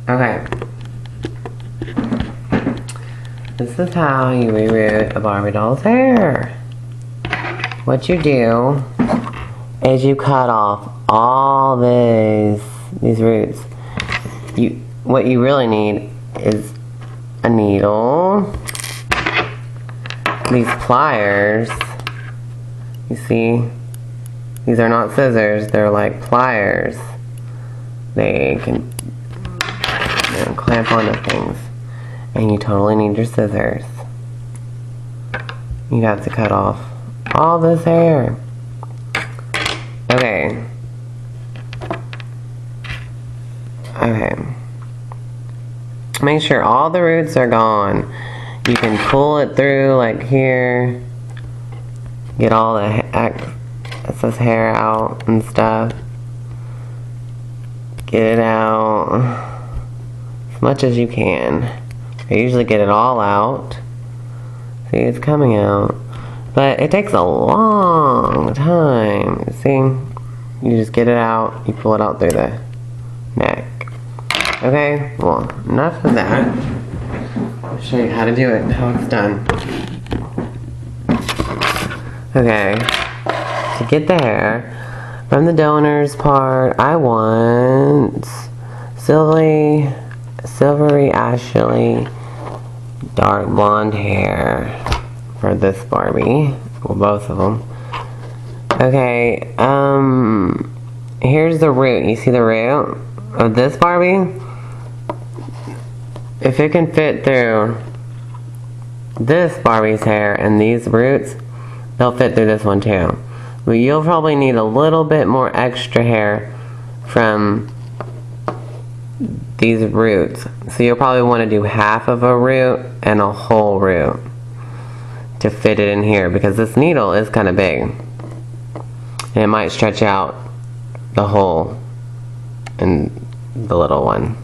Okay. This is how you reroot a Barbie doll's hair. What you do is you cut off all these roots. What you really need is a needle, these pliers. You see, these are not scissors, they're like pliers. They can clamp onto things. And you totally need your scissors. You have to cut off all this hair. Okay. Okay. Make sure all the roots are gone. You can pull it through like here. Get all the excess hair out and stuff. Get it out as much as you can. I usually get it all out. See, it's coming out. But it takes a long time. See? You just get it out, you pull it out through the neck. Okay? Well, enough of that. I'll show you how to do it, how it's done. Okay. To get the hair, from the donors part, I want silvery ashy dark blonde hair for this Barbie. Well, both of them. Okay, here's the root. You see the root of this Barbie? If it can fit through this Barbie's hair and these roots, they'll fit through this one too. But you'll probably need a little bit more extra hair from these roots. So you'll probably want to do half of a root and a whole root to fit it in here, because this needle is kind of big. And it might stretch out the hole in the little one.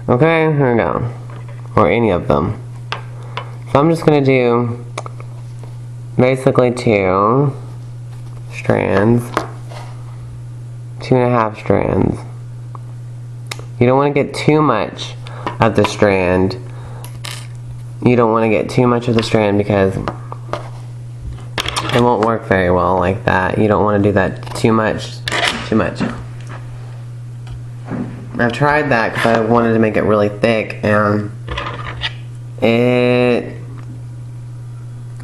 Okay, here we go. Or any of them. So I'm just going to do basically 2 strands. 2.5 strands. You don't want to get too much of the strand. You don't want to get too much of the strand because it won't work very well like that. You don't want to do that too much. I've tried that because I wanted to make it really thick, and it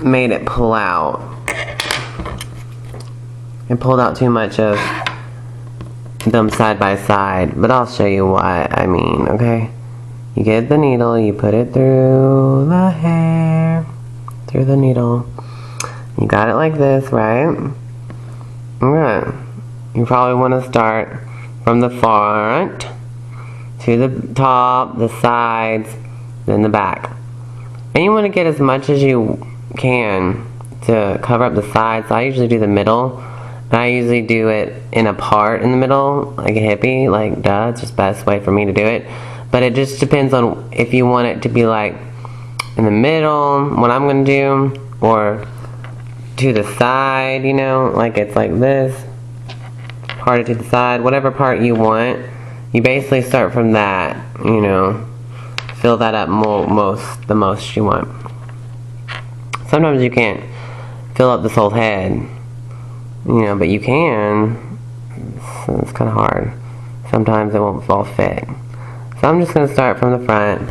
made it pull out. It pulled out too much of them side by side, but I'll show you what I mean, okay? You get the needle, you put it through the hair, through the needle. You got it like this, right? Okay. You probably want to start from the front to the top, the sides, then the back. And you want to get as much as you can to cover up the sides. I usually do the middle. And I usually do it in a part in the middle, like a hippie, like duh, it's just the best way for me to do it. But it just depends on if you want it to be like in the middle, what I'm going to do, or to the side, you know, like it's like this, parted to the side, whatever part you want. You basically start from that, you know, fill that up the most you want. Sometimes you can't fill up this whole head, you know, but you can. So it's kind of hard. Sometimes it won't all fit. So I'm just going to start from the front.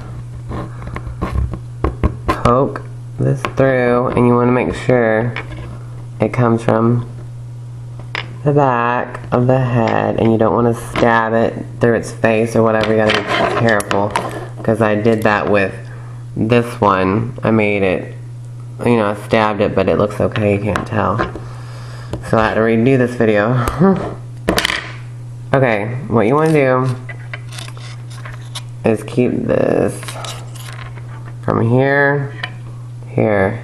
Poke this through, and you want to make sure it comes from the back of the head, and you don't want to stab it through its face or whatever. You got to be careful, because I did that with this one. I made it, you know, I stabbed it, but it looks okay, you can't tell. So I had to redo this video. Okay, what you want to do is keep this from here, you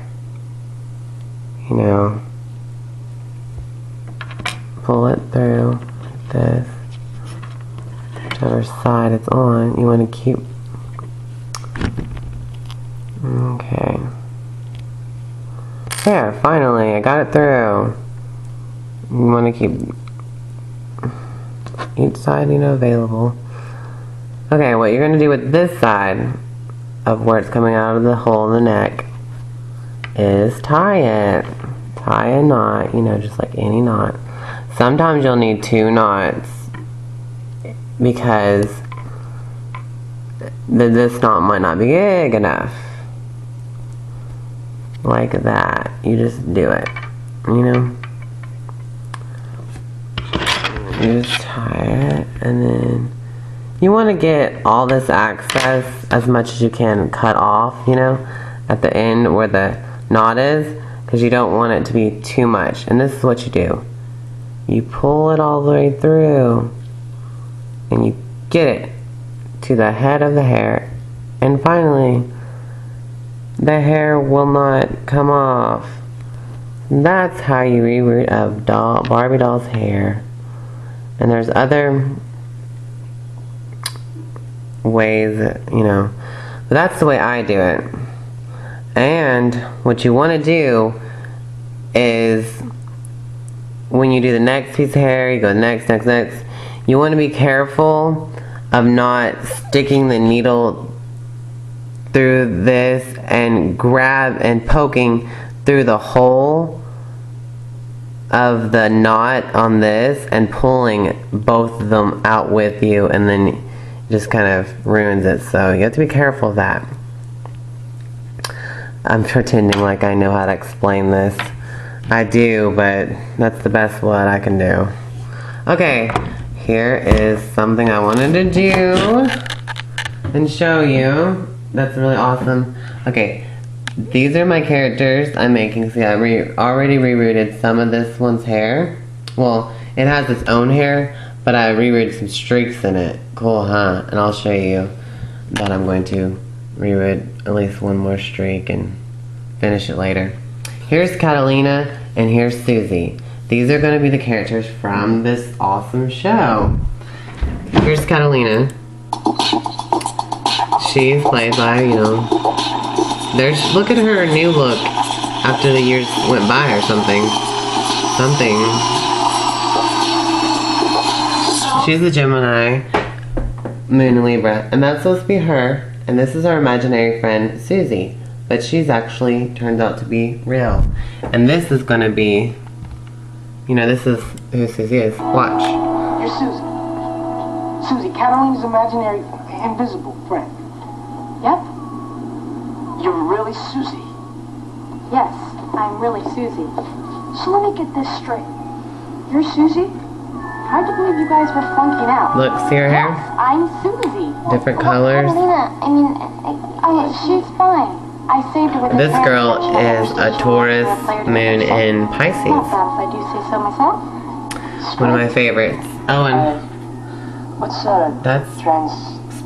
know, pull it through like this, whichever side it's on, you want to keep, okay, there, finally, I got it through. You want to keep each side, you know, available. Okay, what you're going to do with this side of where it's coming out of the hole in the neck is tie it. Tie a knot, you know, just like any knot. Sometimes you'll need 2 knots because this knot might not be big enough. Like that. You just do it, you know? You just tie it, and then you want to get all this excess as much as you can cut off, you know, at the end where the knot is, because you don't want it to be too much. And this is what you do. You pull it all the way through, and you get it to the head of the hair, and finally, the hair will not come off. That's how you reroot a Barbie doll's hair. And there's other ways, you know, but that's the way I do it. And what you want to do is when you do the next piece of hair, you go next. You want to be careful of not sticking the needle through this and grab and poking through the hole of the knot on this and pulling both of them out with you, and then it just kind of ruins it. So you have to be careful of that. I'm pretending like I know how to explain this. I do, but that's the best what I can do. Okay, here is something I wanted to do and show you. That's really awesome. Okay, these are my characters I'm making. See, I already rerooted some of this one's hair. Well, it has its own hair, but I rerooted some streaks in it. Cool, huh? And I'll show you that I'm going to reroot at least one more streak and finish it later. Here's Catalina and here's Susie. These are going to be the characters from this awesome show. Here's Catalina. She's played by, you know, look at her new look after the years went by or something. She's a Gemini, Moon and Libra, and that's supposed to be her. And this is our imaginary friend, Susie. But she's actually turned out to be real. And this is gonna be, you know, this is who Susie is. Watch. You're Susie. Susie, Catalina's imaginary, invisible friend. Yep. You're really Susie. Yes, I'm really Susie. So let me get this straight. You're Susie? Hard to believe you guys were flunking out. Look, see her hair? Yes, I'm Susie. Different colors. Catalina, I mean, she's fine. I saved her with This girl is a Taurus, Moon, and Pisces. Not bad if I do say so myself. One of my favorites. Oh, and What's that's trans